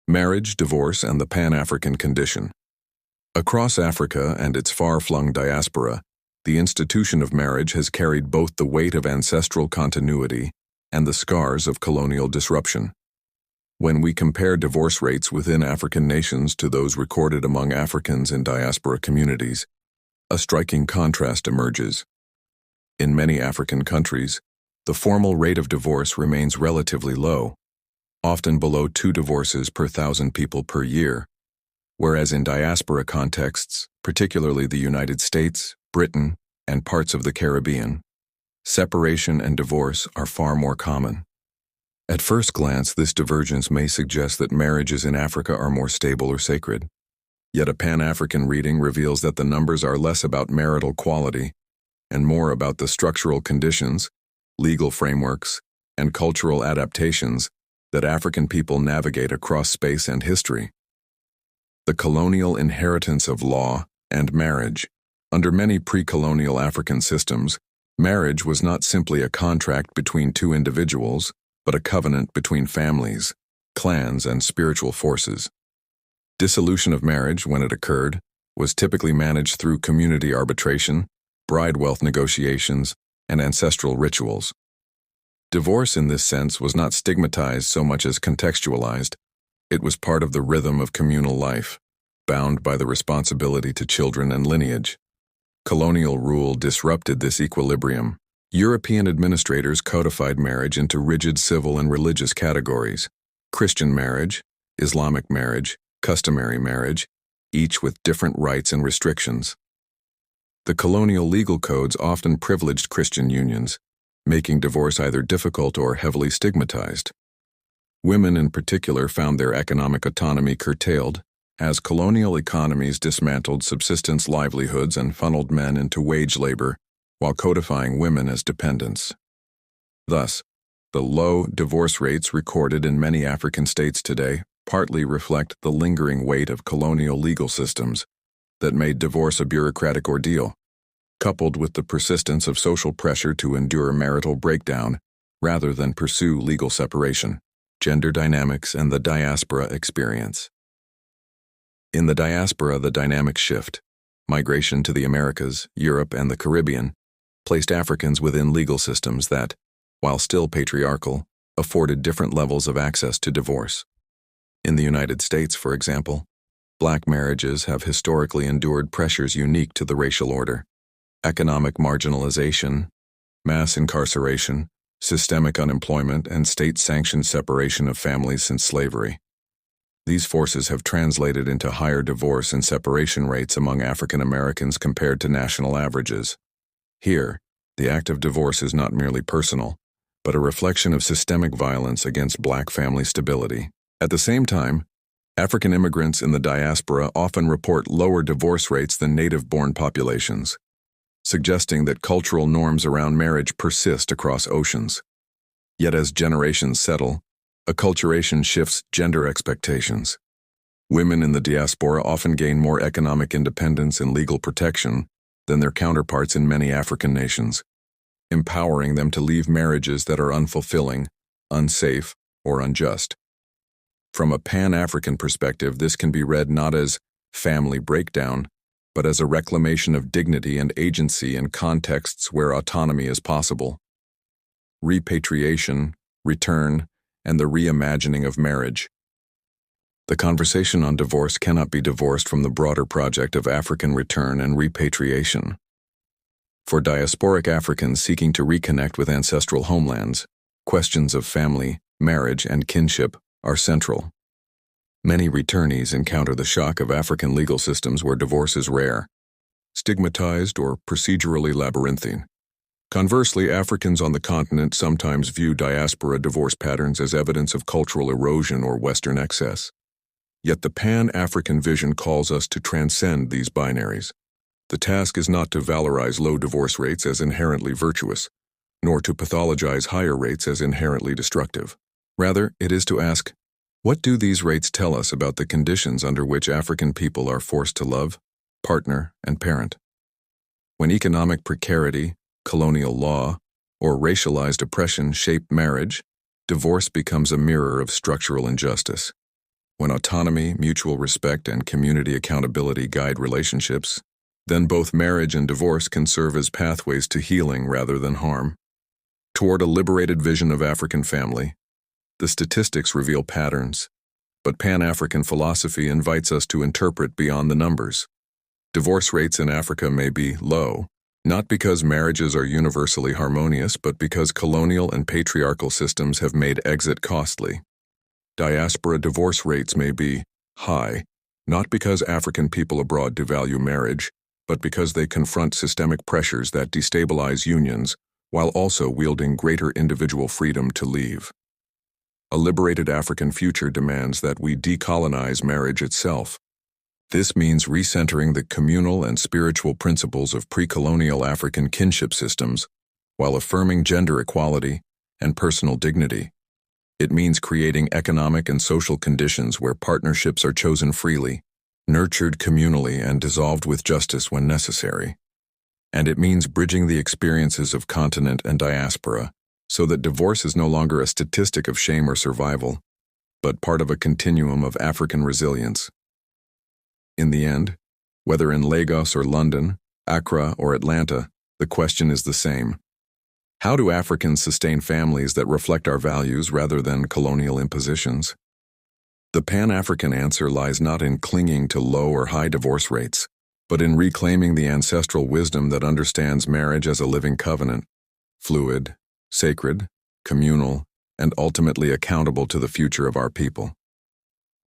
Marriage, divorce, and the Pan-African condition. Across Africa and its far-flung diaspora, the institution of marriage has carried both the weight of ancestral continuity and the scars of colonial disruption. When we compare divorce rates within African nations to those recorded among Africans in diaspora communities, a striking contrast emerges. In many African countries, the formal rate of divorce remains relatively low, often below 2 divorces per 1,000 people per year, whereas in diaspora contexts, particularly the United States, Britain, and parts of the Caribbean, separation and divorce are far more common. At first glance, this divergence may suggest that marriages in Africa are more stable or sacred. Yet a Pan-African reading reveals that the numbers are less about marital quality and more about the structural conditions, legal frameworks, and cultural adaptations that African people navigate across space and history. The colonial inheritance of law and marriage. Under many pre-colonial African systems, marriage was not simply a contract between 2 individuals, but a covenant between families, clans, and spiritual forces. Dissolution of marriage, when it occurred, was typically managed through community arbitration, bride wealth negotiations, and ancestral rituals. Divorce in this sense was not stigmatized so much as contextualized. It was part of the rhythm of communal life, bound by the responsibility to children and lineage. Colonial rule disrupted this equilibrium. European administrators codified marriage into rigid civil and religious categories: Christian marriage, Islamic marriage, customary marriage, each with different rights and restrictions. The colonial legal codes often privileged Christian unions, making divorce either difficult or heavily stigmatized. Women in particular found their economic autonomy curtailed, as colonial economies dismantled subsistence livelihoods and funneled men into wage labor, while codifying women as dependents. Thus, the low divorce rates recorded in many African states today partly reflect the lingering weight of colonial legal systems that made divorce a bureaucratic ordeal, coupled with the persistence of social pressure to endure marital breakdown rather than pursue legal separation. Gender dynamics and the diaspora experience. In the diaspora, the dynamics shift. Migration to the Americas, Europe, and the Caribbean placed Africans within legal systems that, while still patriarchal, afforded different levels of access to divorce. In the United States, for example, Black marriages have historically endured pressures unique to the racial order: economic marginalization, mass incarceration, systemic unemployment, and state-sanctioned separation of families since slavery. These forces have translated into higher divorce and separation rates among African Americans compared to national averages. Here, the act of divorce is not merely personal, but a reflection of systemic violence against Black family stability. At the same time, African immigrants in the diaspora often report lower divorce rates than native-born populations, suggesting that cultural norms around marriage persist across oceans. Yet as generations settle, acculturation shifts gender expectations. Women in the diaspora often gain more economic independence and legal protection than their counterparts in many African nations, empowering them to leave marriages that are unfulfilling, unsafe, or unjust. From a Pan-African perspective, this can be read not as family breakdown, but as a reclamation of dignity and agency in contexts where autonomy is possible. Repatriation, return, and the reimagining of marriage. The conversation on divorce cannot be divorced from the broader project of African return and repatriation. For diasporic Africans seeking to reconnect with ancestral homelands, questions of family, marriage, and kinship are central. Many returnees encounter the shock of African legal systems where divorce is rare, stigmatized, or procedurally labyrinthine. Conversely, Africans on the continent sometimes view diaspora divorce patterns as evidence of cultural erosion or Western excess. Yet the Pan-African vision calls us to transcend these binaries. The task is not to valorize low divorce rates as inherently virtuous, nor to pathologize higher rates as inherently destructive. Rather, it is to ask, what do these rates tell us about the conditions under which African people are forced to love, partner, and parent? When economic precarity, colonial law, or racialized oppression shape marriage, divorce becomes a mirror of structural injustice. When autonomy, mutual respect, and community accountability guide relationships, then both marriage and divorce can serve as pathways to healing rather than harm. Toward a liberated vision of African family, the statistics reveal patterns, but Pan-African philosophy invites us to interpret beyond the numbers. Divorce rates in Africa may be low, not because marriages are universally harmonious, but because colonial and patriarchal systems have made exit costly. Diaspora divorce rates may be high, not because African people abroad devalue marriage, but because they confront systemic pressures that destabilize unions while also wielding greater individual freedom to leave. A liberated African future demands that we decolonize marriage itself. This means recentering the communal and spiritual principles of pre-colonial African kinship systems while affirming gender equality and personal dignity. It means creating economic and social conditions where partnerships are chosen freely, nurtured communally, and dissolved with justice when necessary. And it means bridging the experiences of continent and diaspora so that divorce is no longer a statistic of shame or survival, but part of a continuum of African resilience. In the end, whether in Lagos or London, Accra or Atlanta, the question is the same. How do Africans sustain families that reflect our values rather than colonial impositions? The Pan-African answer lies not in clinging to low or high divorce rates, but in reclaiming the ancestral wisdom that understands marriage as a living covenant, fluid, sacred, communal, and ultimately accountable to the future of our people.